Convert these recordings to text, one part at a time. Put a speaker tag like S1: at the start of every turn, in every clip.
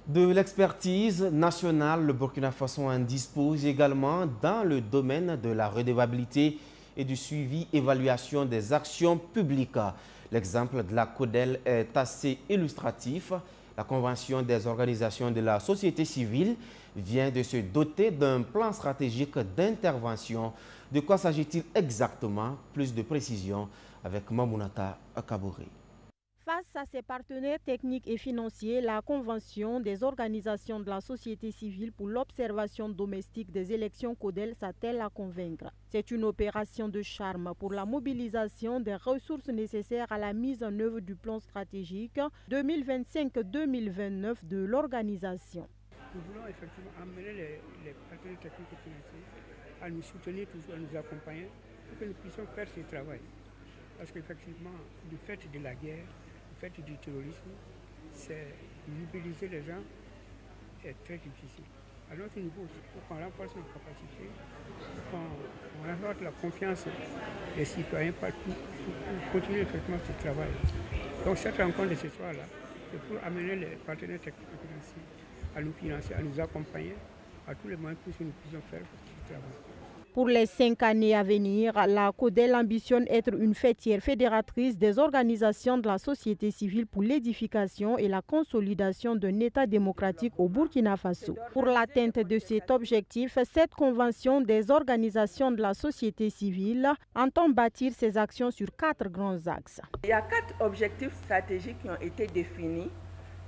S1: De l'expertise nationale, le Burkina Faso en dispose également dans le domaine de la redevabilité et du suivi-évaluation des actions publiques. L'exemple de la CODEL est assez illustratif. La Convention des organisations de la société civile vient de se doter d'un plan stratégique d'intervention. De quoi s'agit-il exactement? Plus de précisions avec Mamounata Kabouré.
S2: Face à ses partenaires techniques et financiers, la Convention des organisations de la société civile pour l'observation domestique des élections CODEL s'attelle à convaincre. C'est une opération de charme pour la mobilisation des ressources nécessaires à la mise en œuvre du plan stratégique 2025-2029 de l'organisation.
S3: Nous voulons effectivement amener les partenaires techniques et financiers à nous soutenir, toujours à nous accompagner, pour que nous puissions faire ce travail. Parce qu'effectivement, du fait de la guerre, du fait du terrorisme, c'est mobiliser les gens est très difficile. À notre niveau, il faut qu'on renforce nos capacités, qu'on renforce la confiance des citoyens partout pour continuer effectivement ce travail. Donc cette rencontre de ce soir-là, c'est pour amener les partenaires techniques et financiers à nous financer, à nous accompagner à tous les moyens pour que nous puissions faire ce travail.
S2: Pour les 5 années à venir, la CODEL ambitionne être une fêtière fédératrice des organisations de la société civile pour l'édification et la consolidation d'un État démocratique au Burkina Faso. Pour l'atteinte de cet objectif, cette convention des organisations de la société civile entend bâtir ses actions sur 4 grands axes.
S4: Il y a 4 objectifs stratégiques qui ont été définis.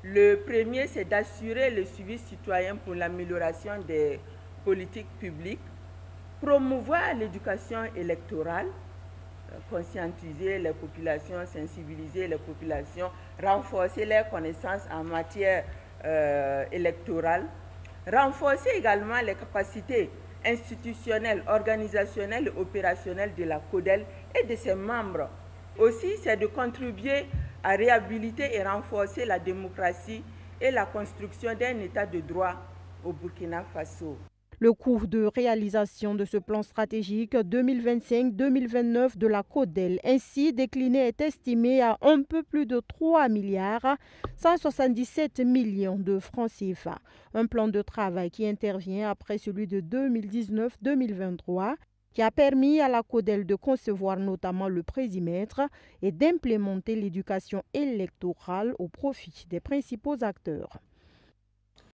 S4: Le premier, c'est d'assurer le suivi citoyen pour l'amélioration des politiques publiques, promouvoir l'éducation électorale, conscientiser les populations, sensibiliser les populations, renforcer leurs connaissances en matière électorale, renforcer également les capacités institutionnelles, organisationnelles et opérationnelles de la CODEL et de ses membres. Aussi, c'est de contribuer à réhabiliter et renforcer la démocratie et la construction d'un État de droit au Burkina Faso.
S2: Le coût de réalisation de ce plan stratégique 2025-2029 de la CODEL ainsi décliné est estimé à un peu plus de 3 milliards 177 millions de francs CFA. Un plan de travail qui intervient après celui de 2019-2023 qui a permis à la CODEL de concevoir notamment le périmètre et d'implémenter l'éducation électorale au profit des principaux acteurs.